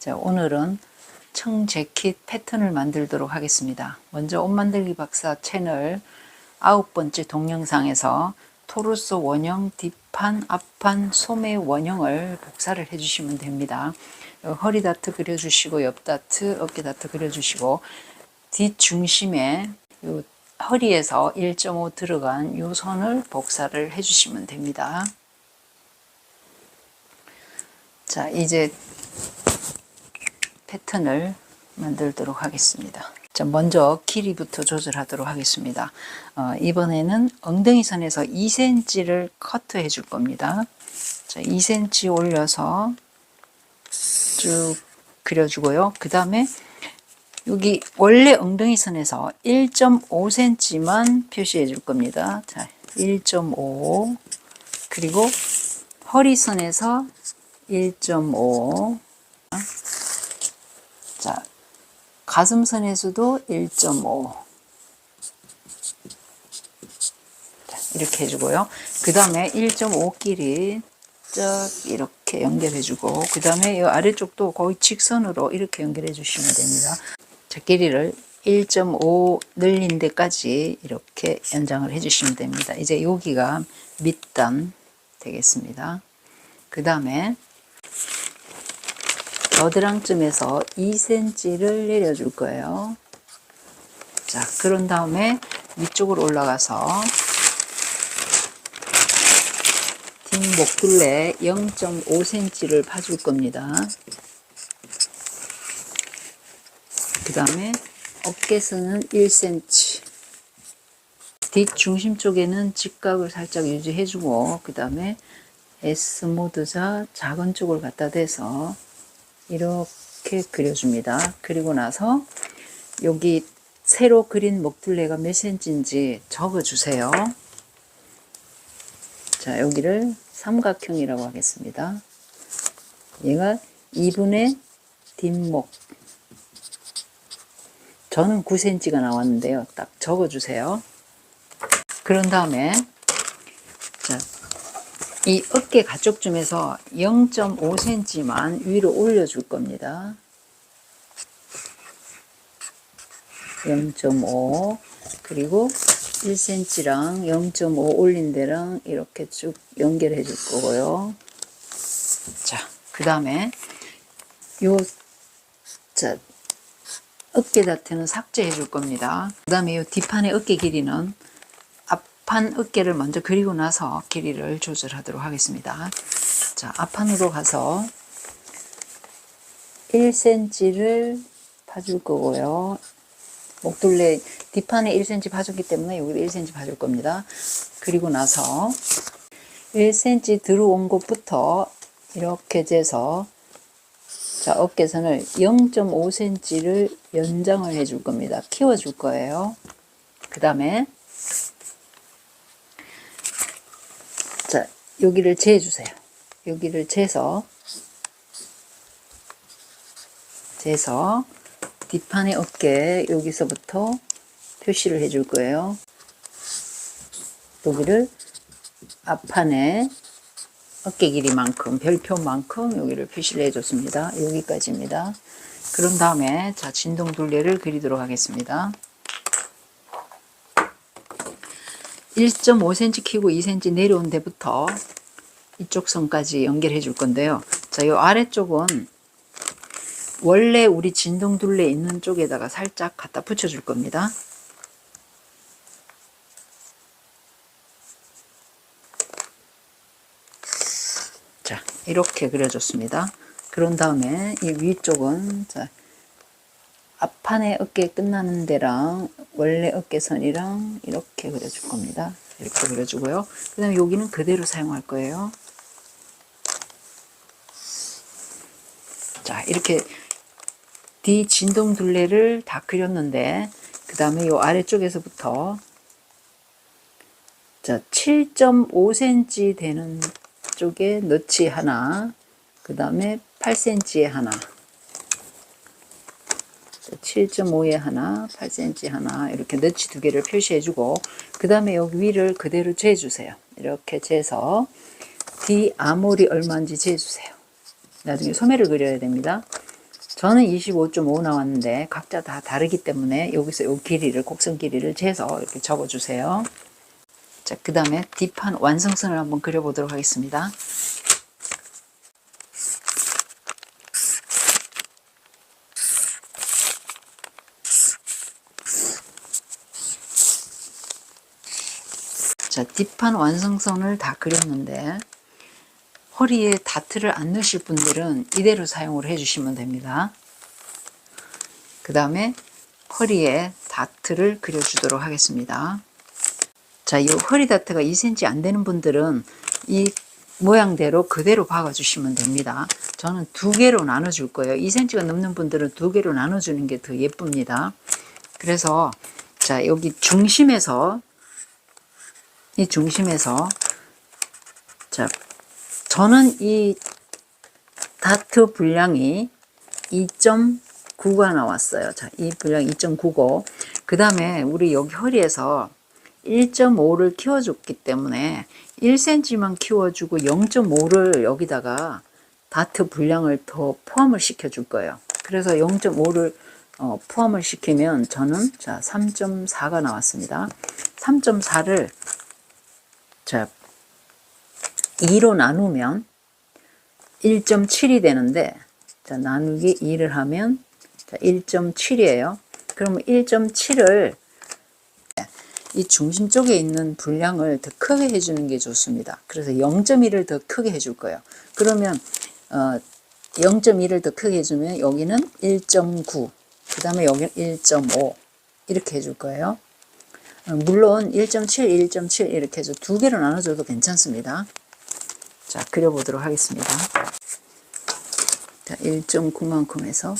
자, 오늘은 청 재킷 패턴을 만들도록 하겠습니다. 먼저 옷 만들기 박사 채널 9번째 동영상에서 토르소 원형, 뒷판, 앞판, 소매 원형을 복사를 해주시면 됩니다. 허리 다트 그려주시고, 옆 다트, 어깨 다트 그려주시고, 뒷중심에 요 허리에서 1.5 들어간 요 선을 복사를 해주시면 됩니다. 자, 이제 패턴을 만들도록 하겠습니다. 자, 먼저 길이부터 조절하도록 하겠습니다. 이번에는 엉덩이 선에서 2cm를 커트해 줄 겁니다. 자, 2cm 올려서 쭉 그려주고요. 그 다음에 여기 원래 엉덩이 선에서 1.5cm만 표시해 줄 겁니다. 자, 1.5 그리고 허리선에서 1.5 자, 가슴선에서도 1.5 이렇게 해주고요. 그 다음에 1.5끼리 쭉 이렇게 연결해주고, 그 다음에 이 아래쪽도 거의 직선으로 이렇게 연결해 주시면 됩니다. 자, 길이를 1.5 늘린 데까지 이렇게 연장을 해주시면 됩니다. 이제 여기가 밑단 되겠습니다. 그 다음에 겨드랑쯤에서 2cm를 내려줄 거예요. 자, 그런 다음에 위쪽으로 올라가서 뒷목둘레 0.5cm를 파줄 겁니다. 그 다음에 어깨선은 1cm, 뒷중심 쪽에는 직각을 살짝 유지해주고, 그 다음에 S모드자 작은 쪽을 갖다 대서 이렇게 그려줍니다. 그리고 나서 여기 새로 그린 목둘레가 몇 cm인지 적어주세요. 자, 여기를 삼각형이라고 하겠습니다. 얘가 2분의 뒷목. 저는 9cm가 나왔는데요. 딱 적어주세요. 그런 다음에 자, 이 어깨 가쪽쯤에서 0.5cm만 위로 올려줄 겁니다. 0.5 그리고 1cm랑 0.5 올린 데랑 이렇게 쭉 연결해 줄 거고요. 자, 그 다음에 자, 어깨 다트는 삭제해 줄 겁니다. 그 다음에 이 뒷판의 어깨 길이는 앞판 어깨를 먼저 그리고 나서 길이를 조절하도록 하겠습니다. 자, 앞판으로 가서 1cm를 파줄 거고요. 목둘레 뒷판에 1cm 파줬기 때문에 여기도 1cm 파줄 겁니다. 그리고 나서 1cm 들어온 곳부터 이렇게 재서 자, 어깨선을 0.5cm를 연장을 해줄 겁니다. 키워줄 거예요. 그 다음에 자, 여기를 재주세요. 여기를 재서 뒷판의 어깨 여기서부터 표시를 해줄 거예요. 여기를 앞판에 어깨 길이만큼, 별표만큼 여기를 표시를 해줬습니다. 여기까지입니다. 그런 다음에 자, 진동둘레를 그리도록 하겠습니다. 1.5cm 키고 2cm 내려온 데부터 이쪽 선까지 연결해 줄 건데요. 자, 이 아래쪽은 원래 우리 진동둘레 있는 쪽에다가 살짝 갖다 붙여 줄 겁니다. 자, 이렇게 그려줬습니다. 그런 다음에 이 위쪽은 자, 앞판의 어깨 끝나는 데랑 원래 어깨선이랑 이렇게 그려줄 겁니다. 이렇게 그려주고요. 그 다음에 여기는 그대로 사용할 거예요. 자, 이렇게 뒤 진동둘레를 다 그렸는데, 그 다음에 이 아래쪽에서부터 자, 7.5cm 되는 쪽에 너치 하나, 그 다음에 8cm에 하나, 7.5에 하나, 8cm 하나, 이렇게 너치 두 개를 표시해주고, 그 다음에 여기 위를 그대로 재주세요. 이렇게 재서 뒤 아몰이 얼마인지 재주세요. 나중에 소매를 그려야 됩니다. 저는 25.5 나왔는데 각자 다 다르기 때문에 여기서 이 길이를, 곡선 길이를 재서 이렇게 적어주세요. 자, 그 다음에 뒷판 완성선을 한번 그려보도록 하겠습니다. 자, 뒷판 완성선을 다 그렸는데 허리에 다트를 안 넣으실 분들은 이대로 사용을 해주시면 됩니다. 그 다음에 허리에 다트를 그려주도록 하겠습니다. 자, 이 허리 다트가 2cm 안 되는 분들은 이 모양대로 그대로 박아주시면 됩니다. 저는 두 개로 나눠줄 거예요. 2cm가 넘는 분들은 두 개로 나눠주는 게 더 예쁩니다. 그래서 자, 여기 중심에서 자, 저는 이 다트 분량이 2.9가 나왔어요. 자, 이 분량 2.9고, 그 다음에 우리 여기 허리에서 1.5를 키워줬기 때문에 1cm만 키워주고 0.5를 여기다가 다트 분량을 더 포함을 시켜줄 거예요. 그래서 0.5를 포함을 시키면 저는 자 3.4가 나왔습니다. 3.4를 자 2로 나누면 1.7이 되는데, 자, 나누기 2를 하면 1.7이에요. 그러면 1.7을 이 중심 쪽에 있는 분량을 더 크게 해주는 게 좋습니다. 그래서 0.1을 더 크게 해줄 거예요. 그러면 0.1을 더 크게 해주면 여기는 1.9, 그 다음에 여기는 1.5 이렇게 해줄 거예요. 물론 1.7, 1.7 이렇게 해서 두 개로 나눠줘도 괜찮습니다. 자, 그려보도록 하겠습니다. 자, 1.9만큼 해서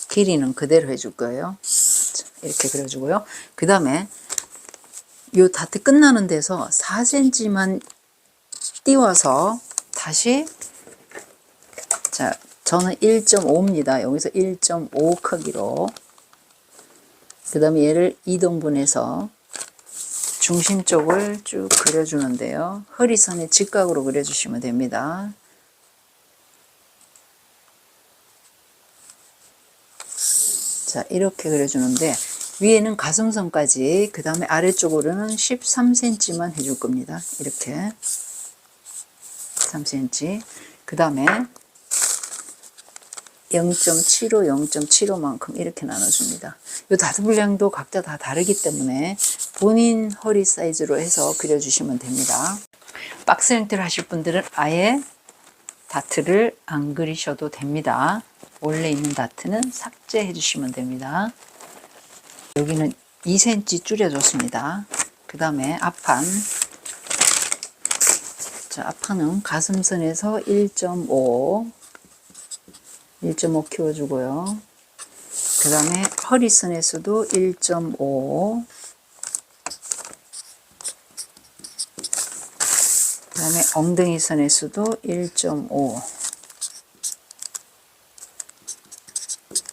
길이는 그대로 해줄 거예요. 자, 이렇게 그려주고요. 그 다음에 이 다트 끝나는 데서 4cm만 띄워서 다시 자, 저는 1.5입니다. 여기서 1.5 크기로 그 다음에 얘를 2등분해서 중심 쪽을 쭉 그려주는데요. 허리선의 직각으로 그려주시면 됩니다. 자, 이렇게 그려주는데 위에는 가슴선까지, 그 다음에 아래쪽으로는 13cm만 해줄 겁니다. 이렇게 3cm, 그 다음에 0.75, 0.75만큼 이렇게 나눠줍니다. 이 다트 분량도 각자 다 다르기 때문에 본인 허리 사이즈로 해서 그려주시면 됩니다. 박스 형태로 하실 분들은 아예 다트를 안 그리셔도 됩니다. 원래 있는 다트는 삭제해 주시면 됩니다. 여기는 2cm 줄여줬습니다. 그 다음에 앞판, 자, 앞판은 가슴선에서 1.5 키워주고요. 그 다음에 허리선에서도 1.5, 그 다음에 엉덩이 선에서도 1.5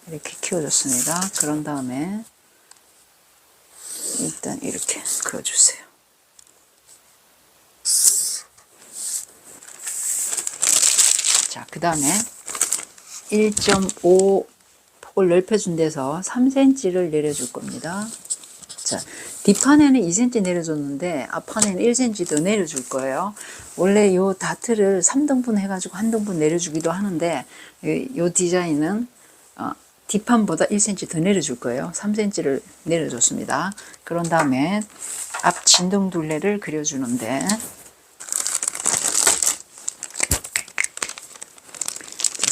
이렇게 키워줬습니다. 그런 다음에 일단 이렇게 그어주세요. 자, 그 다음에 1.5 폭을 넓혀준 데서 3cm를 내려줄 겁니다. 자, 뒷판에는 2cm 내려줬는데 앞판에는 1cm 더 내려줄 거예요. 원래 이 다트를 3등분 해가지고 한 등분 내려주기도 하는데 이 디자인은 뒷판보다 1cm 더 내려줄 거예요. 3cm를 내려줬습니다. 그런 다음에 앞 진동둘레를 그려주는데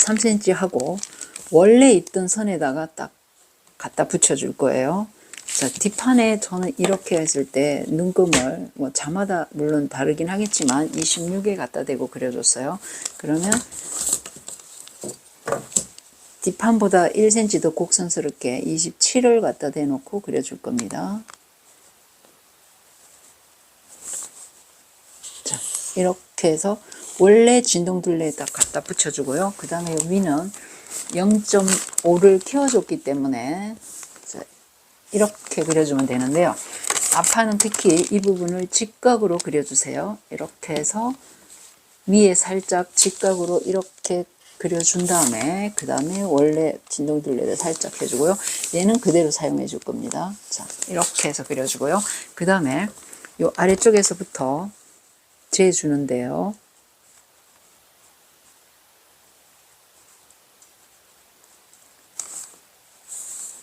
3cm 하고 원래 있던 선에다가 딱 갖다 붙여줄 거예요. 자, 뒷판에 저는 이렇게 했을 때 눈금을 뭐 자마다 물론 다르긴 하겠지만 26에 갖다 대고 그려줬어요. 그러면 뒷판보다 1cm 더 곡선스럽게 27을 갖다 대놓고 그려줄 겁니다. 자, 이렇게 해서 원래 진동둘레에 딱 갖다 붙여주고요. 그 다음에 위는 0.5를 키워줬기 때문에 자, 이렇게 그려주면 되는데요. 앞판은 특히 이 부분을 직각으로 그려주세요. 이렇게 해서 위에 살짝 직각으로 이렇게 그려준 다음에 그 다음에 원래 진동둘레를 살짝 해주고요. 얘는 그대로 사용해 줄 겁니다. 자, 이렇게 해서 그려주고요. 그 다음에 요 아래쪽에서부터 재주는데요.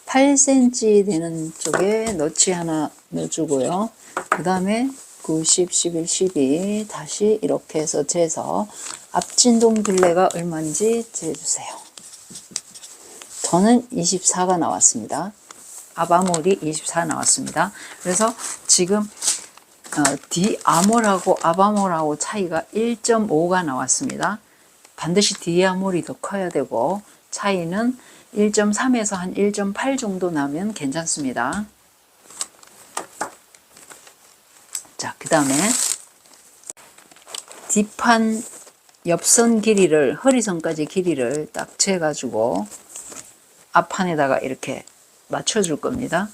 (8cm) 되는 쪽에 너치 하나 넣어주고요. 그 다음에 9, 10, 11, 12 다시 이렇게 해서 재서 앞진동 둘레가 얼마인지 재주세요. 저는 24가 나왔습니다. 앞아몰이 24 나왔습니다. 그래서 지금 뒤아몰하고 앞아몰하고 차이가 1.5가 나왔습니다. 반드시 뒤아몰이 더 커야 되고 차이는 1.3에서 한 1.8 정도 나면 괜찮습니다. 자, 그 다음에 뒷판 옆선 길이를, 허리선까지 길이를 딱 재가지고 앞판에다가 이렇게 맞춰줄 겁니다.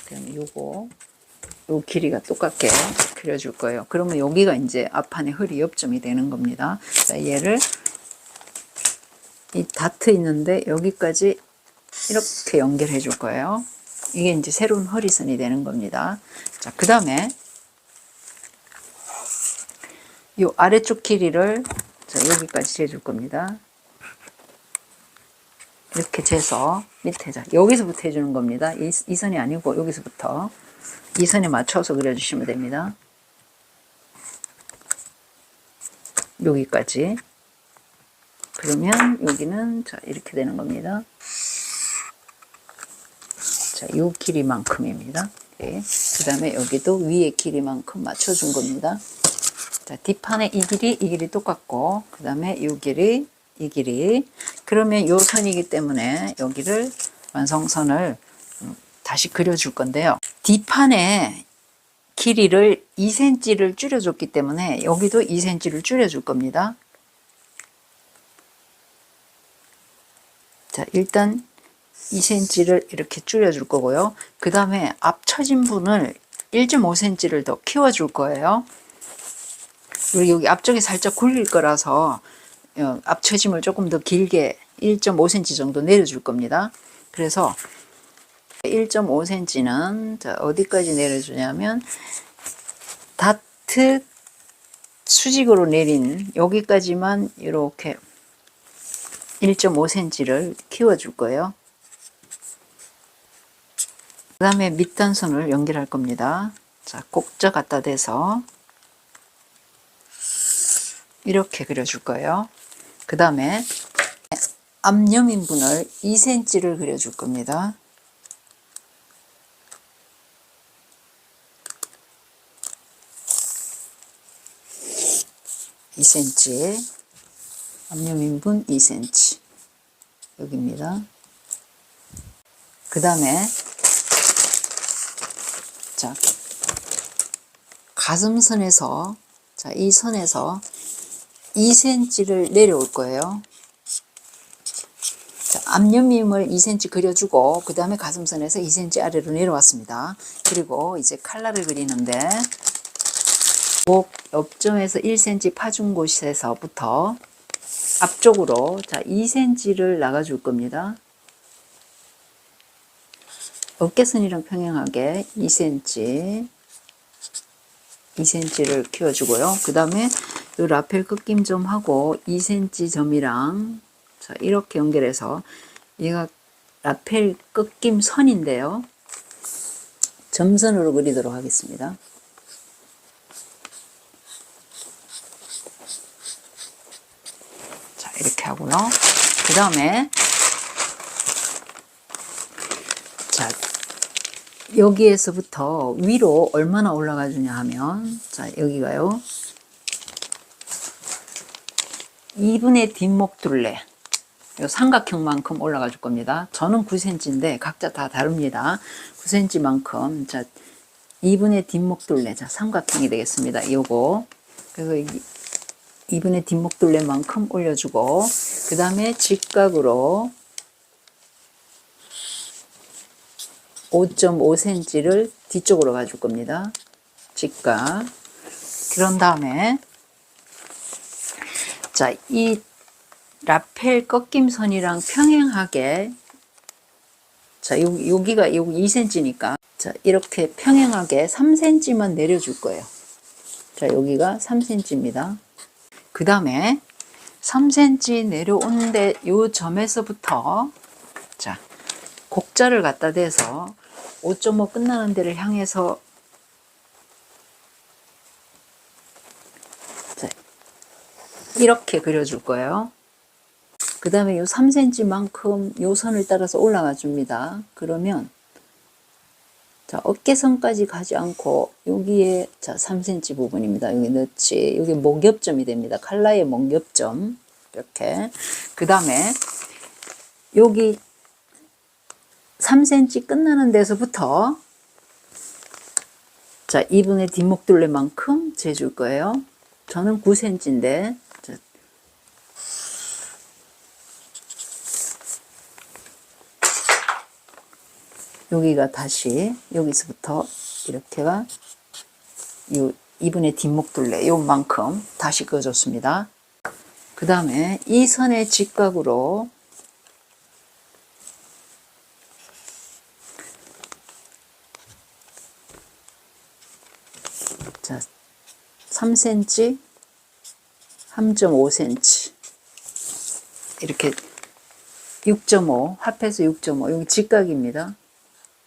그럼 요 길이가 똑같게 그려줄 거예요. 그러면 여기가 이제 앞판의 허리 옆점이 되는 겁니다. 자, 얘를 이 다트 있는데 여기까지 이렇게 연결해 줄 거예요. 이게 이제 새로운 허리선이 되는 겁니다. 자, 그 다음에 이 아래쪽 길이를 여기까지 재줄 겁니다. 이렇게 재서 밑에, 여기서부터 해주는 겁니다. 이 선이 아니고 여기서부터 이 선에 맞춰서 그려주시면 됩니다. 여기까지. 그러면 여기는 이렇게 되는 겁니다. 자, 요 길이만큼입니다. 네. 그 다음에 여기도 위에 길이만큼 맞춰준 겁니다. 자, 뒷판에 이 길이 똑같고, 그 다음에 이 길이. 그러면 요 선이기 때문에 여기를 완성선을 다시 그려줄 건데요. 뒷판에 길이를 2cm를 줄여줬기 때문에 여기도 2cm를 줄여줄 겁니다. 자, 일단 2cm를 이렇게 줄여줄 거고요. 그 다음에 앞처진 분을 1.5cm를 더 키워줄 거예요. 그리고 여기 앞쪽에 살짝 굴릴 거라서 앞처짐을 조금 더 길게 1.5cm 정도 내려줄 겁니다. 그래서 1.5cm는 어디까지 내려주냐면 다트 수직으로 내린 여기까지만 이렇게 1.5cm를 키워줄 거예요. 그 다음에 밑단선을 연결할 겁니다. 자, 곡자 갖다 대서 이렇게 그려줄 거예요. 그 다음에 앞여민분을 2cm를 그려줄 겁니다. 앞여민분 2cm 여기입니다. 그 다음에 자, 가슴선에서 이 선에서 2cm를 내려올 거예요. 자, 앞여밈을 2cm 그려주고 그 다음에 가슴선에서 2cm 아래로 내려왔습니다. 그리고 이제 칼날을 그리는데 목 옆점에서 1cm 파준 곳에서부터 앞쪽으로 2cm를 나가줄 겁니다. 어깨선이랑 평행하게 2cm를 키워주고요. 그 다음에 이 라펠 꺾임 점하고 2cm 점이랑 이렇게 연결해서 얘가 라펠 꺾임 선인데요. 점선으로 그리도록 하겠습니다. 자, 이렇게 하고요. 그 다음에 자, 여기에서부터 위로 얼마나 올라가 주냐 하면 여기가요. 2분의 뒷목 둘레 요 삼각형만큼 올라가 줄 겁니다. 저는 9cm인데 각자 다 다릅니다. 9cm만큼 2분의 뒷목 둘레 삼각형이 되겠습니다. 요거 그래서 2분의 뒷목 둘레만큼 올려주고 그 다음에 직각으로 5.5cm를 뒤쪽으로 가줄 겁니다. 직각. 그런 다음에 자, 이 라펠 꺾임선이랑 평행하게 자, 여기가 2cm니까 자, 이렇게 평행하게 3cm만 내려줄 거예요. 자, 여기가 3cm입니다. 그 다음에 3cm 내려오는데 요 점에서부터 자, 곡자를 갖다 대서 5.5 끝나는 데를 향해서 자, 이렇게 그려줄 거예요. 그 다음에 요 3cm만큼 요 선을 따라서 올라가 줍니다. 그러면 자, 어깨선까지 가지 않고 여기에 자 3cm 부분입니다. 여기 넣지. 여기 목엽점이 됩니다. 칼라의 목엽점 이렇게. 그 다음에 여기 3cm 끝나는 데서부터 자 2분의 뒷목둘레만큼 재줄 거예요. 저는 9cm인데 여기가 다시 여기서부터 이렇게가 요 2분의 뒷목둘레 요만큼 다시 그어줬습니다. 그 다음에 이 선의 직각으로 자 3cm 3.5cm 이렇게 6.5 합해서 6.5 여기 직각입니다.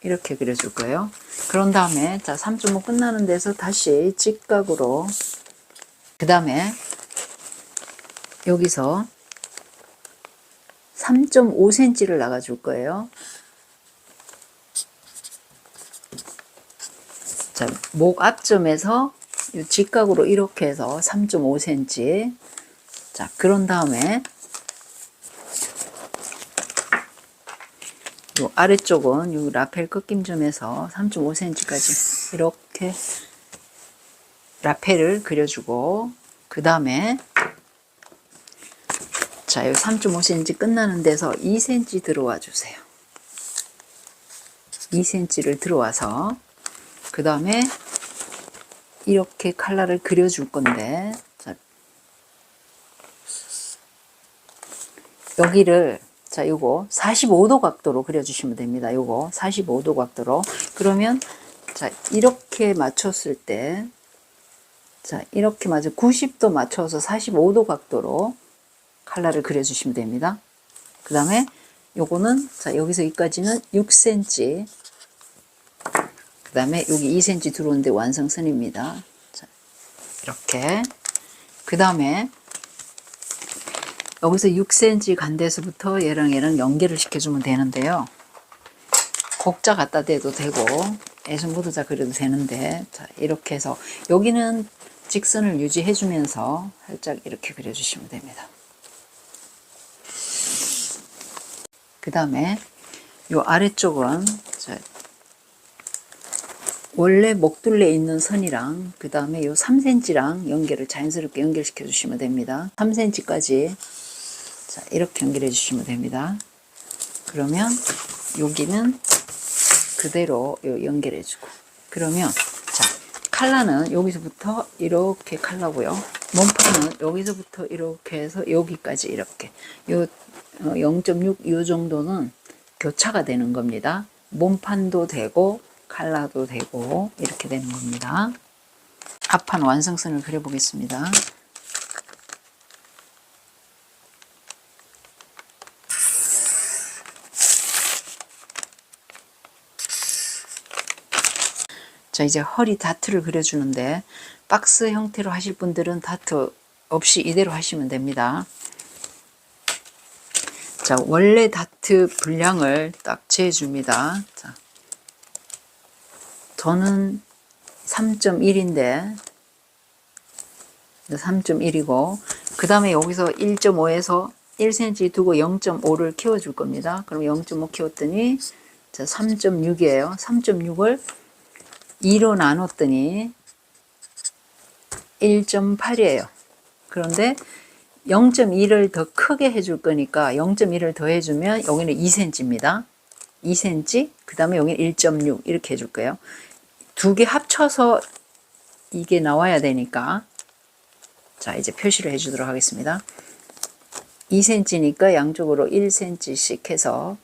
이렇게 그려줄 거예요. 그런 다음에 자 3.5 끝나는 데서 다시 직각으로 그 다음에 여기서 3.5cm를 나가줄 거예요. 자, 목 앞점에서 직각으로 이렇게 해서 3.5cm 자 그런 다음에 요 아래쪽은 요 라펠 꺾임점에서 3.5cm까지 이렇게 라펠을 그려주고 그 다음에 자, 요 3.5cm 끝나는 데서 2cm 들어와 주세요. 2cm를 들어와서 그 다음에 이렇게 칼라를 그려줄 건데 자, 여기를 자, 요거 45도 각도로 그려주시면 됩니다. 요거 45도 각도로. 그러면 자, 이렇게 맞췄을 때 자, 이렇게 맞아 90도 맞춰서 45도 각도로 칼라를 그려주시면 됩니다. 그 다음에 요거는 자, 여기서 여기까지는 6cm. 그 다음에 여기 2cm 들어오는데 완성선입니다. 자, 이렇게. 그 다음에 여기서 6cm 간 데서부터 얘랑 연결을 시켜주면 되는데요. 곡자 갖다 대도 되고 애송보도자 그려도 되는데 자, 이렇게 해서 여기는 직선을 유지해주면서 살짝 이렇게 그려주시면 됩니다. 그 다음에 요 아래쪽은 자, 원래 목둘레에 있는 선이랑 그 다음에 요 3cm랑 연결을 자연스럽게 연결시켜 주시면 됩니다. 3cm까지 자, 이렇게 연결해 주시면 됩니다. 그러면 여기는 그대로 연결해 주고 그러면 자 칼라는 여기서부터 이렇게 칼라고요. 몸판은 여기서부터 이렇게 해서 여기까지 이렇게 요 0.6 요 정도는 교차가 되는 겁니다. 몸판도 되고 칼라도 되고 이렇게 되는 겁니다. 앞판 완성선을 그려보겠습니다. 자, 이제 허리 다트를 그려주는데 박스 형태로 하실 분들은 다트 없이 이대로 하시면 됩니다. 자, 원래 다트 분량을 딱 재줍니다. 자, 저는 3.1인데 3.1이고 그 다음에 여기서 1.5에서 1cm 두고 0.5를 키워줄 겁니다. 그럼 0.5 키웠더니 자, 3.6이에요. 3.6을 2로 나눴더니 1.8이에요. 그런데 0.2를 더 크게 해줄 거니까 0.1을 더 해주면 여기는 2cm입니다. 2cm, 그 다음에 여기 1.6 이렇게 해줄 거예요. 두 개 합쳐서 이게 나와야 되니까 자, 이제 표시를 해주도록 하겠습니다. 2cm니까 양쪽으로 1cm씩 해서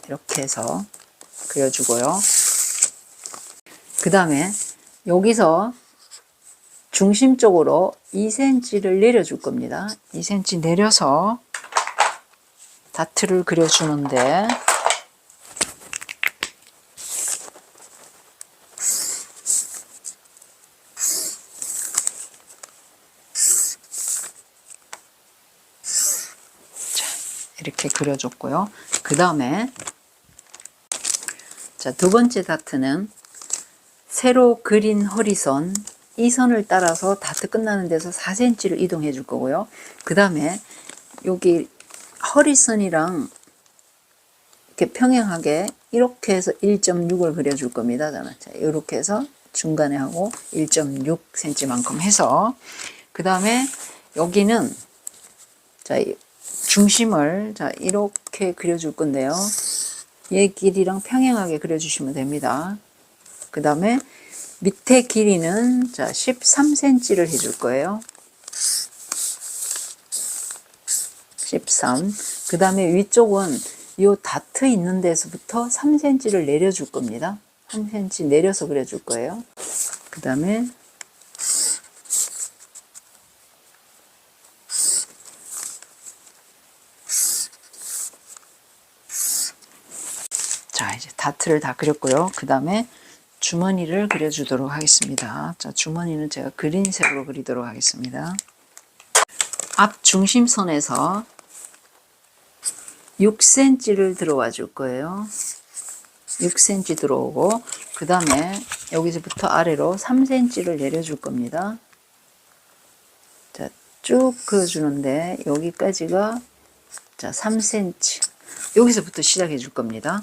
이렇게 해서 그려주고요. 그 다음에 여기서 중심 쪽으로 2cm를 내려줄 겁니다. 2cm 내려서 다트를 그려주는데 이렇게 그려줬고요. 그 다음에 자, 두 번째 다트는 새로 그린 허리선, 이 선을 따라서 다트 끝나는 데서 4cm를 이동해 줄 거고요. 그 다음에 여기 허리선이랑 이렇게 평행하게 이렇게 해서 1.6을 그려줄 겁니다. 자, 이렇게 해서 중간에 하고 1.6cm만큼 해서 그 다음에 여기는 자, 중심을 자, 이렇게 그려줄 건데요. 얘 길이랑 평행하게 그려주시면 됩니다. 그 다음에 밑에 길이는 자, 13cm를 해줄 거예요. 13. 그 다음에 위쪽은 이 다트 있는 데서부터 3cm를 내려줄 겁니다. 3cm 내려서 그려줄 거예요. 그 다음에 자, 이제 다트를 다 그렸고요. 그 다음에 주머니를 그려주도록 하겠습니다. 자, 주머니는 제가 그린색으로 그리도록 하겠습니다. 앞 중심선에서 6cm를 들어와 줄 거예요. 6cm 들어오고 그 다음에 여기서부터 아래로 3cm를 내려줄 겁니다. 자, 쭉 그어주는데 여기까지가 자, 3cm. 여기서부터 시작해 줄 겁니다.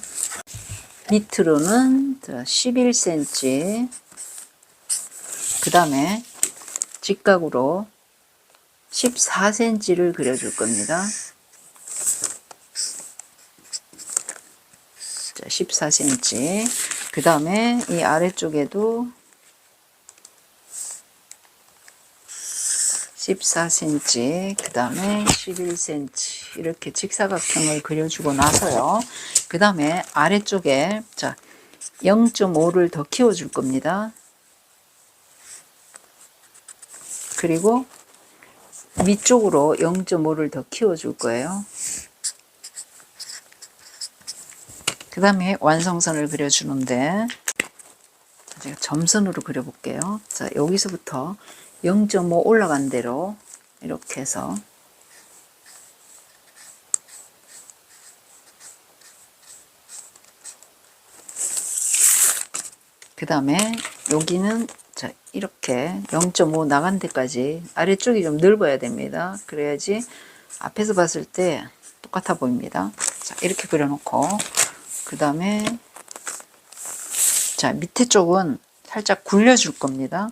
밑으로는 11cm, 그 다음에 직각으로 14cm를 그려줄 겁니다. 자, 14cm. 그 다음에 이 아래쪽에도 14cm, 그 다음에 11cm 이렇게 직사각형을 그려주고 나서요. 그 다음에 아래쪽에 자 0.5를 더 키워줄 겁니다. 그리고 위쪽으로 0.5를 더 키워줄 거예요. 그 다음에 완성선을 그려주는데 제가 점선으로 그려볼게요. 자, 여기서부터 0.5 올라간 대로 이렇게 해서 그 다음에 여기는 자, 이렇게 0.5 나간 데까지 아래쪽이 좀 넓어야 됩니다. 그래야지 앞에서 봤을 때 똑같아 보입니다. 자, 이렇게 그려놓고 그 다음에 자, 밑에 쪽은 살짝 굴려줄 겁니다.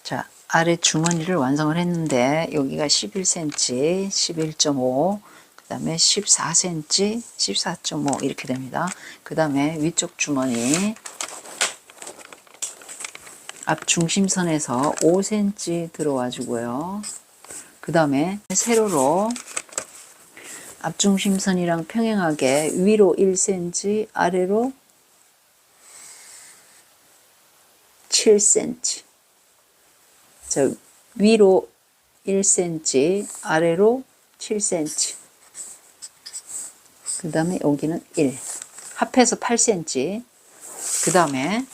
자, 아래 주머니를 완성을 했는데 여기가 11cm, 11.5, 그 다음에 14cm, 14.5 이렇게 됩니다. 그 다음에 위쪽 주머니 앞 중심선에서 5cm 들어와 주고요. 그 다음에 세로로 앞 중심선이랑 평행하게 위로 1cm, 아래로 7cm. 자, 위로 1cm, 아래로 7cm. 그 다음에 여기는 1. 합해서 8cm. 그 다음에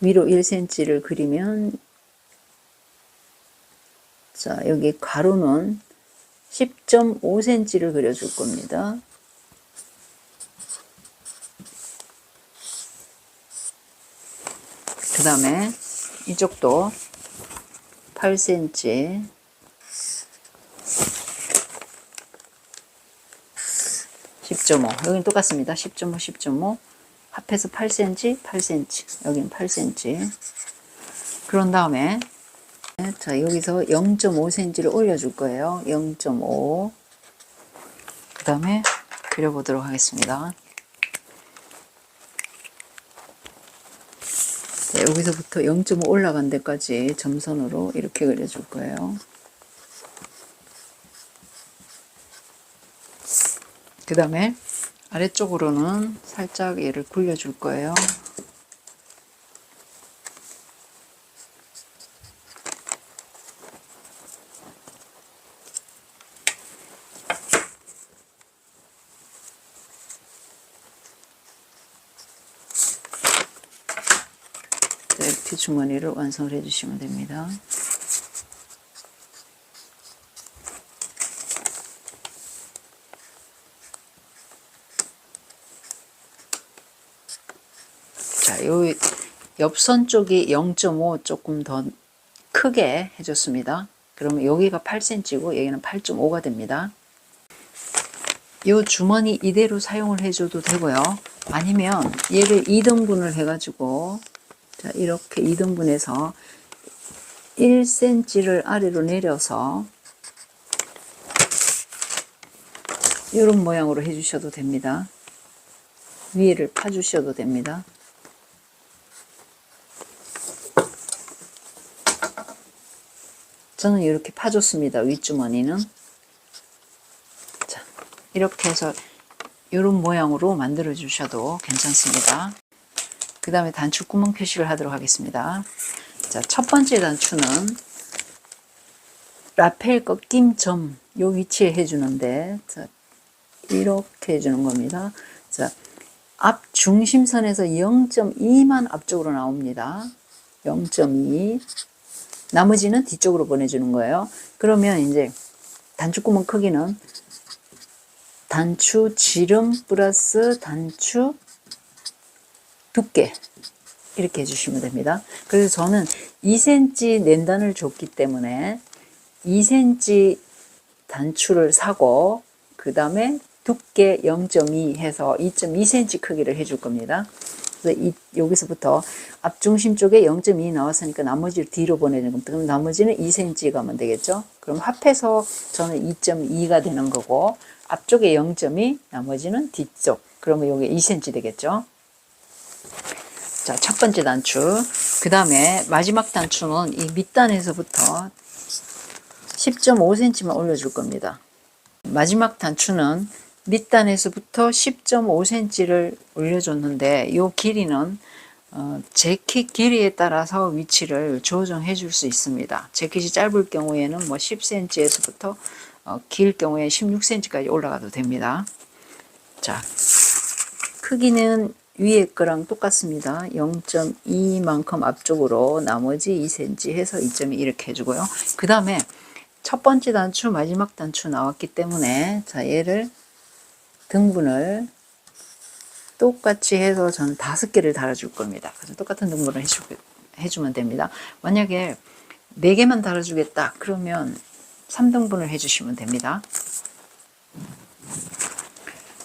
위로 1cm를 그리면 자, 여기 가로는 10.5cm를 그려줄 겁니다. 그 다음에 이쪽도 8cm, 10.5. 여기는 똑같습니다. 10.5, 10.5. 합해서 8cm, 8cm. 여기는 8cm. 그런 다음에 자, 여기서 0.5cm를 올려줄 거예요. 0.5. 그 다음에 그려보도록 하겠습니다. 네, 여기서부터 0.5 올라간 데까지 점선으로 이렇게 그려줄 거예요. 그 다음에 아래쪽으로는 살짝 얘를 굴려줄 거예요. 이렇게 주머니를 완성을 해주시면 됩니다. 자, 요 옆선 쪽이 0.5 조금 더 크게 해줬습니다. 그러면 여기가 8cm고 여기는 8.5가 됩니다. 요 주머니 이대로 사용을 해줘도 되고요. 아니면 얘를 2등분을 해가지고 자, 이렇게 2등분해서 1cm를 아래로 내려서 이런 모양으로 해주셔도 됩니다. 위에를 파주셔도 됩니다. 저는 이렇게 파줬습니다. 윗주머니는. 자, 이렇게 해서 이런 모양으로 만들어 주셔도 괜찮습니다. 그 다음에 단추 구멍 표시를 하도록 하겠습니다. 자, 첫 번째 단추는 라펠 꺾임 점 요 위치에 해주는데 자, 이렇게 해주는 겁니다. 자, 앞 중심선에서 0.2만 앞쪽으로 나옵니다. 0.2. 나머지는 뒤쪽으로 보내주는 거예요. 그러면 이제 단추구멍 크기는 단추 지름 플러스 단추 두께 이렇게 해주시면 됩니다. 그래서 저는 2cm 낸단을 줬기 때문에 2cm 단추를 사고 그 다음에 두께 0.2 해서 2.2cm 크기를 해줄 겁니다. 그래서 여기서부터 앞중심 쪽에 0.2 나왔으니까 나머지를 뒤로 보내는 겁니다. 그럼 나머지는 2cm 가면 되겠죠. 그럼 합해서 저는 2.2가 되는 거고 앞쪽에 0.2 나머지는 뒤쪽 그러면 여기 2cm 되겠죠. 자, 첫 번째 단추. 그 다음에 마지막 단추는 이 밑단에서부터 10.5cm만 올려줄 겁니다. 마지막 단추는 밑단에서부터 10.5cm를 올려줬는데 이 길이는 재킷 길이에 따라서 위치를 조정해 줄 수 있습니다. 재킷이 짧을 경우에는 뭐 10cm에서부터 길 경우에 16cm까지 올라가도 됩니다. 자, 크기는 위에 거랑 똑같습니다. 0.2만큼 앞쪽으로 나머지 2cm 해서 2.2 이렇게 해주고요. 그 다음에 첫 번째 단추, 마지막 단추 나왔기 때문에 자, 얘를 등분을 똑같이 해서 저는 5개를 달아줄 겁니다. 그래서 똑같은 등분을 해주면 됩니다. 만약에 4개만 달아주겠다 그러면 3등분을 해주시면 됩니다.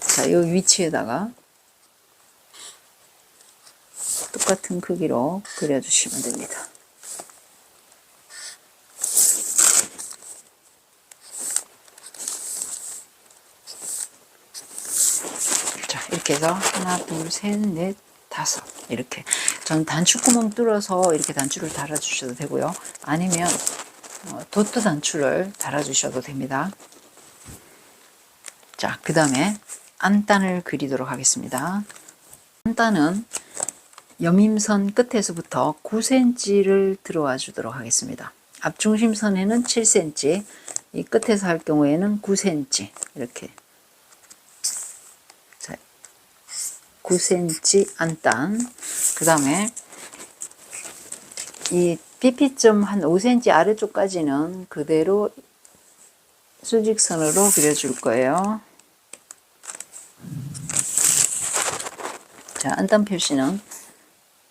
자, 이 위치에다가 똑같은 크기로 그려주시면 됩니다. 자, 이렇게 해서 하나, 둘, 셋, 넷, 다섯 이렇게 전 단추구멍 뚫어서 이렇게 단추를 달아주셔도 되고요. 아니면 도트 단추를 달아주셔도 됩니다. 자, 그 다음에 안단을 그리도록 하겠습니다. 안단은 여밈선 끝에서부터 9cm를 들어와 주도록 하겠습니다. 앞중심선에는 7cm, 이 끝에서 할 경우에는 9cm 이렇게 자, 9cm 안단. 그 다음에 이 BP점 한 5cm 아래쪽까지는 그대로 수직선으로 그려줄 거예요. 자, 안단 표시는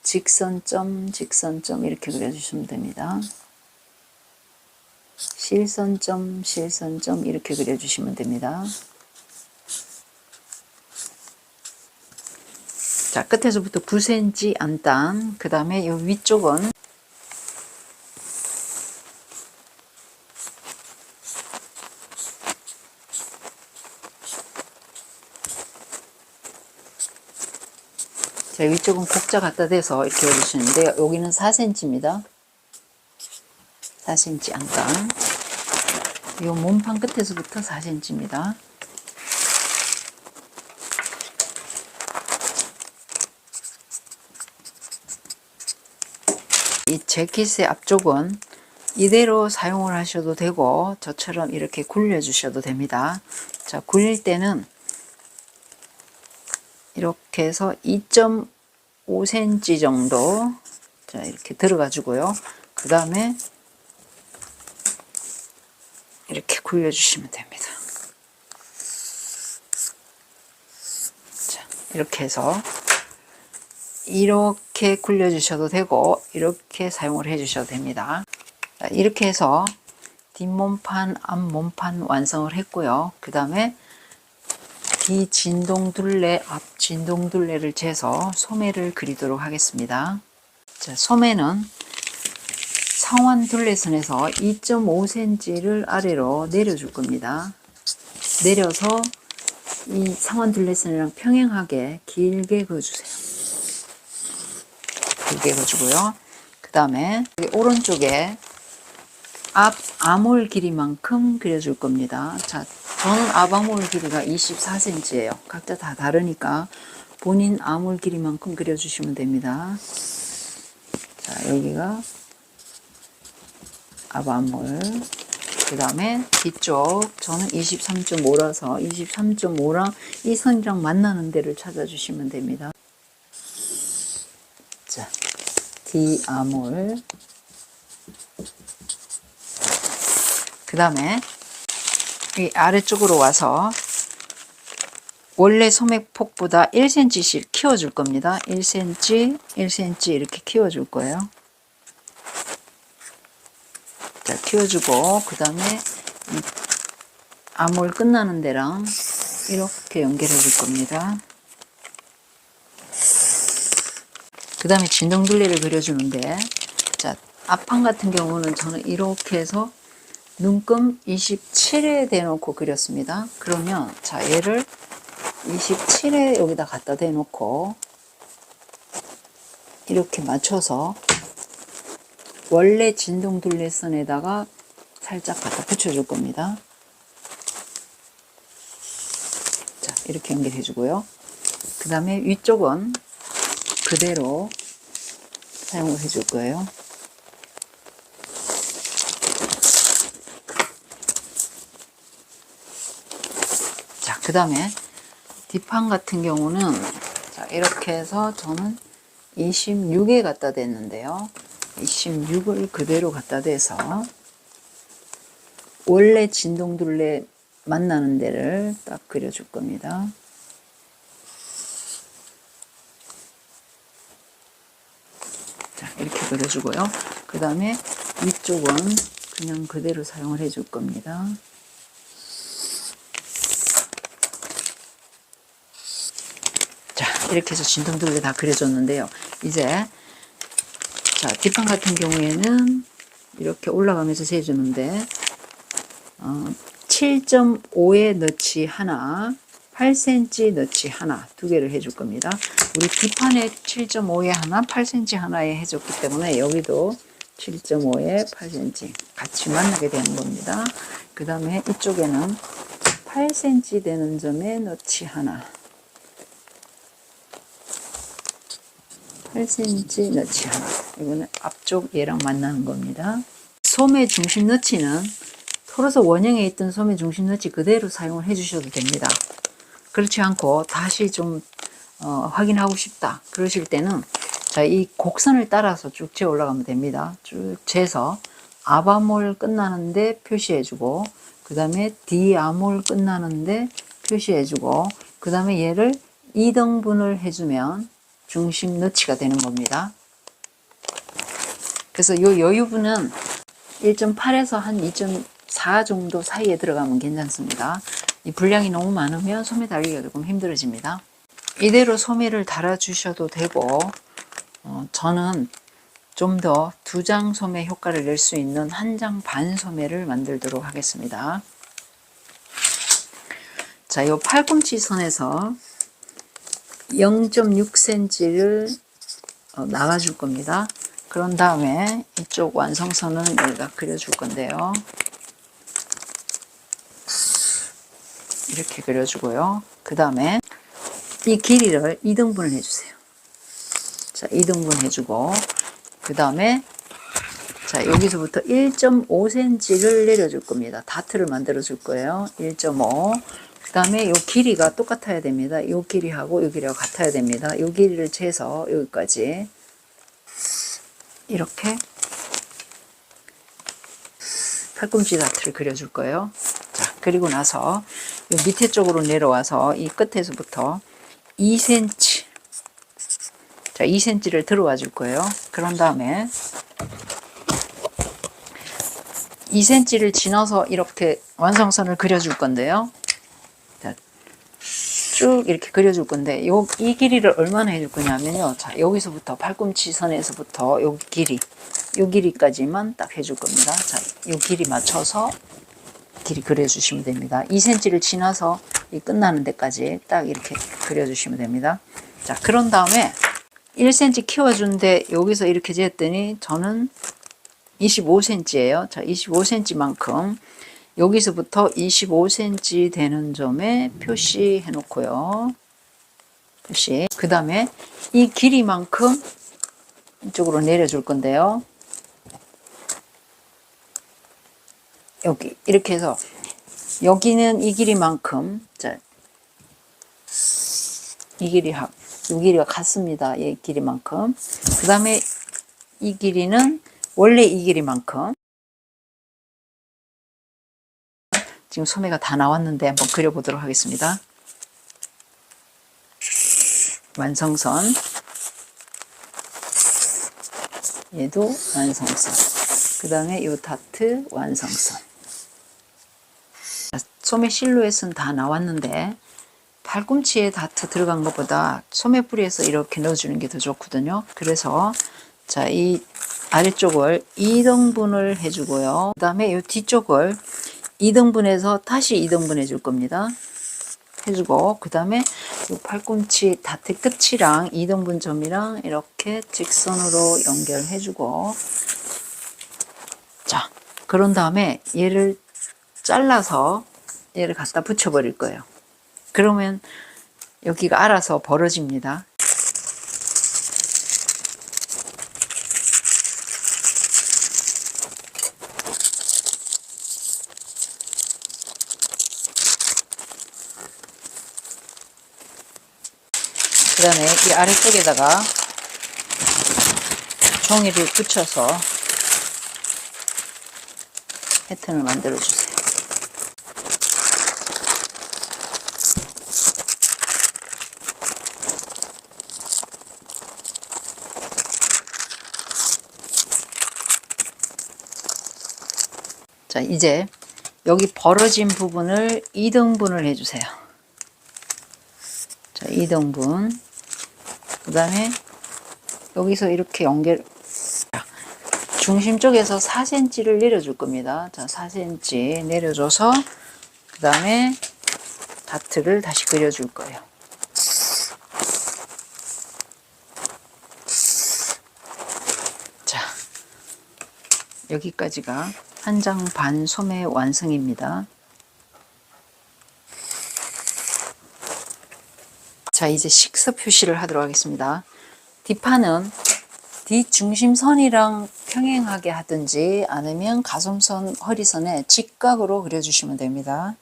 직선점, 직선점 이렇게 그려주시면 됩니다. 실선점, 실선점 이렇게 그려주시면 됩니다. 자, 끝에서부터 9cm 안단, 그 다음에 이 위쪽은 자, 위쪽은 곡자 갖다 대서 이렇게 해주시는데 여기는 4cm입니다. 4cm 안단. 이 몸판 끝에서부터 4cm입니다. 이 재킷의 앞쪽은 이대로 사용을 하셔도 되고 저처럼 이렇게 굴려 주셔도 됩니다. 자, 굴릴 때는 이렇게 해서 2.5cm 정도 자, 이렇게 들어가 주고요. 그 다음에 이렇게 굴려 주시면 됩니다. 자, 이렇게 해서 이렇게 굴려 주셔도 되고 이렇게 사용을 해 주셔도 됩니다. 자, 이렇게 해서 뒷몸판, 앞몸판 완성을 했고요. 그 다음에 뒤 진동둘레, 앞 진동둘레를 재서 소매를 그리도록 하겠습니다. 자, 소매는 상완 둘레선에서 2.5cm를 아래로 내려줄 겁니다. 내려서 이 상완 둘레선이랑 평행하게 길게 그어주세요. 길게 그어주고요. 그 다음에 오른쪽에 앞 아몰 길이만큼 그려줄 겁니다. 자, 저는 앞 아몰 길이가 24cm예요. 각자 다 다르니까 본인 아몰 길이만큼 그려주시면 됩니다. 자, 여기가 앞 아몰. 그 다음에 뒤쪽 저는 23.5라서 23.5랑 이 선이랑 만나는 데를 찾아주시면 됩니다. 자, 뒤 아몰. 그 다음에 이 아래쪽으로 와서 원래 소매폭보다 1cm씩 키워줄 겁니다. 1cm, 1cm 이렇게 키워줄 거예요. 자, 키워주고 그 다음에 아몰 끝나는 데랑 이렇게 연결해 줄 겁니다. 그 다음에 진동둘레를 그려주는데 자, 앞판 같은 경우는 저는 이렇게 해서 눈금 27에 대놓고 그렸습니다. 그러면 자, 얘를 27에 여기다 갖다 대놓고 이렇게 맞춰서 원래 진동둘레선에다가 살짝 갖다 붙여줄 겁니다. 자, 이렇게 연결해 주고요. 그 다음에 위쪽은 그대로 사용을 해줄 거예요. 자, 그 다음에 뒷판 같은 경우는 자, 이렇게 해서 저는 26에 갖다 댔는데요. 26을 그대로 갖다 대서 원래 진동둘레 만나는 데를 딱 그려줄 겁니다. 자, 이렇게 그려주고요. 그 다음에 위쪽은 그냥 그대로 사용을 해줄 겁니다. 자, 이렇게 해서 진동둘레 다 그려줬는데요. 이제 자, 뒷판 같은 경우에는 이렇게 올라가면서 재주는데 7.5에 넣지 하나, 8cm 넣지 하나, 두 개를 해줄 겁니다. 우리 뒷판에 7.5에 하나, 8cm 하나에 해줬기 때문에 여기도 7.5에 8cm 같이 만나게 되는 겁니다. 그 다음에 이쪽에는 8cm 되는 점에 넣지 하나, 8cm 넣지 하나. 이거는 앞쪽 얘랑 만나는 겁니다. 소매 중심 넣치는 토로서 원형에 있던 소매 중심 넣치 그대로 사용을 해주셔도 됩니다. 그렇지 않고 다시 좀 확인하고 싶다 그러실 때는 자, 이 곡선을 따라서 쭉 재어 올라가면 됩니다. 쭉 재서 앞아몰 끝나는데 표시해주고 그 다음에 뒤아몰 끝나는데 표시해주고 그 다음에 얘를 2등분을 해주면 중심 넣치가 되는 겁니다. 그래서 이 여유분은 1.8에서 한 2.4 정도 사이에 들어가면 괜찮습니다. 이 분량이 너무 많으면 소매 달기가 조금 힘들어집니다. 이대로 소매를 달아 주셔도 되고, 저는 좀 더 2장 소매 효과를 낼 수 있는 1장 반 소매를 만들도록 하겠습니다. 자, 요 팔꿈치 선에서 0.6cm를 나가줄 겁니다. 그런 다음에 이쪽 완성선은 여기다 그려줄 건데요. 이렇게 그려주고요. 그 다음에 이 길이를 2등분을 해주세요. 자, 2등분 해주고, 그 다음에 자, 여기서부터 1.5cm를 내려줄 겁니다. 다트를 만들어 줄 거예요. 1.5. 그 다음에 이 길이가 똑같아야 됩니다. 이 길이하고 이 길이가 같아야 됩니다. 이 길이를 재서 여기까지 이렇게 팔꿈치 다트를 그려줄 거예요. 자, 그리고 나서 이 밑에 쪽으로 내려와서 이 끝에서부터 2cm, 자, 2cm를 들어와 줄 거예요. 그런 다음에 2cm를 지나서 이렇게 완성선을 그려줄 건데요. 자, 쭉 이렇게 그려줄 건데, 이 길이를 얼마나 해줄 거냐면요. 자, 여기서부터 팔꿈치 선에서부터 요 길이까지만 딱 해줄 겁니다. 자, 요 길이 맞춰서 길이 그려주시면 됩니다. 2cm를 지나서 이 끝나는 데까지 딱 이렇게 그려주시면 됩니다. 자, 그런 다음에 1cm 키워주는데 여기서 이렇게 재었더니 저는 25cm예요. 자, 25cm만큼 여기서부터 25cm 되는 점에 표시해 놓고요. 표시. 그 다음에 이 길이만큼 이쪽으로 내려줄 건데요. 여기 이렇게 해서 여기는 이 길이만큼, 자, 이 길이가 같습니다. 이 길이만큼. 그 다음에 이 길이는 원래 이 길이만큼. 지금 소매가 다 나왔는데 한번 그려보도록 하겠습니다. 완성선. 얘도 완성선. 그 다음에 이 다트 완성선. 소매 실루엣은 다 나왔는데 팔꿈치에 다트 들어간 것보다 소매 뿌리에서 이렇게 넣어주는 게 더 좋거든요. 그래서 자, 이 아래쪽을 2등분을 해주고요. 그 다음에 이 뒤쪽을 2등분해서 다시 2등분 해줄 겁니다. 해주고, 그 다음에 이 팔꿈치 다트 끝이랑 2등분 점이랑 이렇게 직선으로 연결해주고, 자, 그런 다음에 얘를 잘라서 얘를 갖다 붙여버릴 거예요. 그러면 여기가 알아서 벌어집니다. 그 다음에 이 아래쪽에다가 종이를 붙여서 패턴을 만들어 주세요. 자, 이제 여기 벌어진 부분을 2등분을 해주세요. 자, 2등분. 그 다음에 여기서 이렇게 중심 쪽에서 4cm를 내려줄 겁니다. 자, 4cm 내려줘서 그 다음에 다트를 다시 그려줄 거예요. 자, 여기까지가 1장 반 소매 완성입니다. 자, 이제 식서 표시를 하도록 하겠습니다. 뒷판은 뒷중심선이랑 평행하게 하든지 아니면 가슴선, 허리선에 직각으로 그려주시면 됩니다.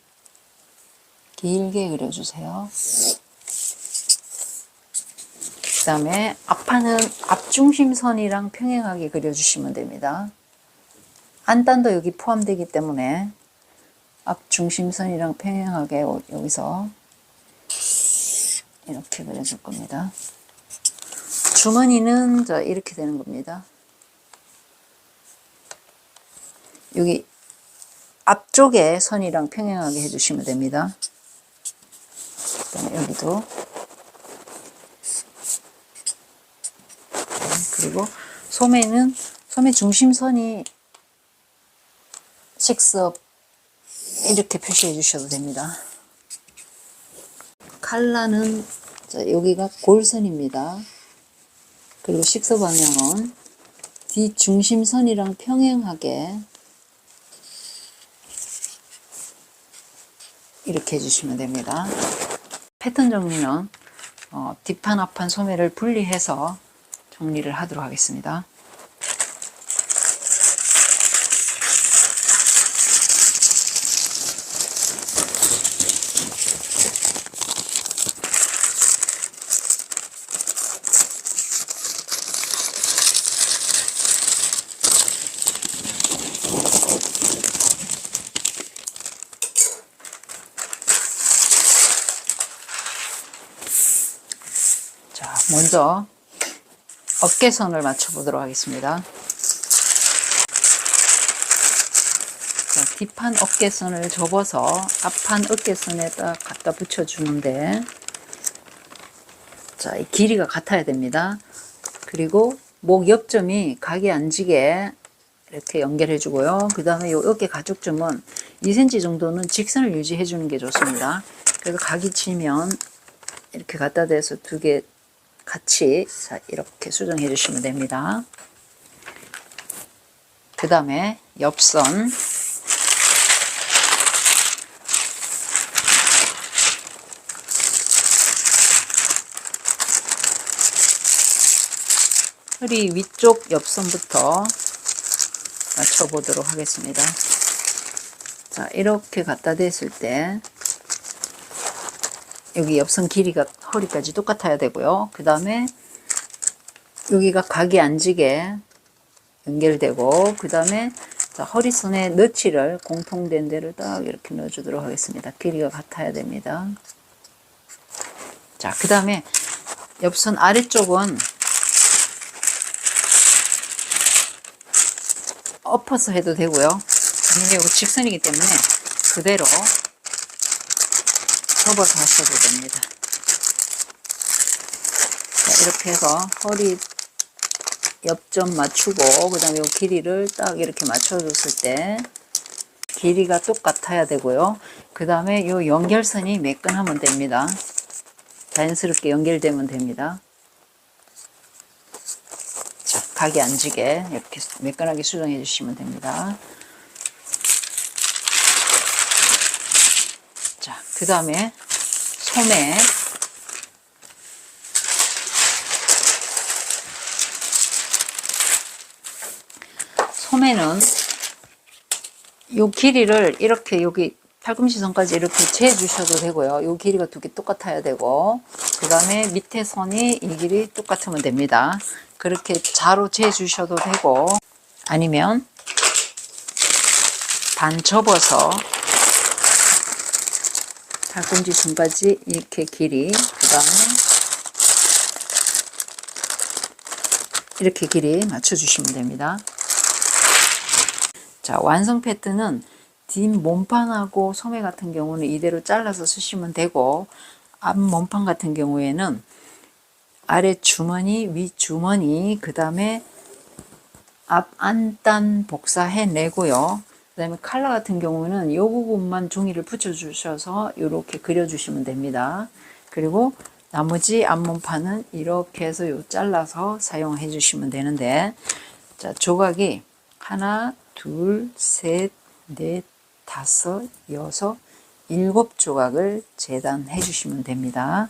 길게 그려주세요. 그 다음에 앞판은 앞중심선이랑 평행하게 그려주시면 됩니다. 안단도 여기 포함되기 때문에 앞중심선이랑 평행하게 여기서 이렇게 그려줄 겁니다. 주머니는 이렇게 되는 겁니다. 여기 앞쪽에 선이랑 평행하게 해주시면 됩니다. 그다음에 여기도 그리고 소매 중심선이 식섭 이렇게 표시해 주셔도 됩니다. 칼라는 여기가 골선입니다. 그리고 식서 방향은 뒷중심선이랑 평행하게 이렇게 해주시면 됩니다. 패턴 정리는 뒷판 앞판 소매를 분리해서 정리를 하도록 하겠습니다. 자, 먼저 어깨선을 맞춰보도록 하겠습니다. 자, 뒷판 어깨선을 접어서 앞판 어깨선에다 갖다 붙여주는데, 자, 이 길이가 같아야 됩니다. 그리고 목 옆점이 각이 안 지게 이렇게 연결해 주고요. 그 다음에 이 어깨 가죽점은 2cm 정도는 직선을 유지해 주는 게 좋습니다. 그래서 각이 지면 이렇게 갖다 대서 두 개 같이 이렇게 수정해 주시면 됩니다. 그 다음에 옆선 허리 위쪽 옆선부터 맞춰보도록 하겠습니다. 자, 이렇게 갖다 댔을 때 여기 옆선 길이가 허리까지 똑같아야 되고요. 그 다음에 여기가 각이 안 지게 연결되고, 그 다음에 허리선에 너치를 공통된 데를 딱 이렇게 넣어주도록 하겠습니다. 길이가 같아야 됩니다. 자, 그 다음에 옆선 아래쪽은 엎어서 해도 되고요. 아니면 이거 직선이기 때문에 그대로 접어서 하셔도 됩니다. 자, 이렇게 해서 허리 옆점 맞추고, 그 다음에 이 길이를 딱 이렇게 맞춰줬을 때 길이가 똑같아야 되고요. 그 다음에 이 연결선이 매끈하면 됩니다. 자연스럽게 연결되면 됩니다. 자, 각이 안 지게 이렇게 매끈하게 수정해 주시면 됩니다. 자, 그 다음에 소매. 소매는 요 길이를 이렇게 여기 팔꿈치 선까지 이렇게 재 주셔도 되고요. 요 길이가 두 개 똑같아야 되고, 그 다음에 밑에 선이 이 길이 똑같으면 됩니다. 그렇게 자로 재 주셔도 되고, 아니면 반 접어서 팔꿈치 선까지 이렇게 길이, 그 다음에 이렇게 길이 맞춰주시면 됩니다. 자, 완성 패턴은 뒷 몸판하고 소매 같은 경우는 이대로 잘라서 쓰시면 되고, 앞 몸판 같은 경우에는 아래 주머니, 위 주머니, 그 다음에 앞 안단 복사해 내고요. 그 다음에 칼라 같은 경우는 이 부분만 종이를 붙여 주셔서 이렇게 그려 주시면 됩니다. 그리고 나머지 앞몸판은 이렇게 해서 잘라서 사용해 주시면 되는데, 자, 조각이 하나, 둘, 셋, 넷, 다섯, 여섯, 7 조각을 재단해 주시면 됩니다.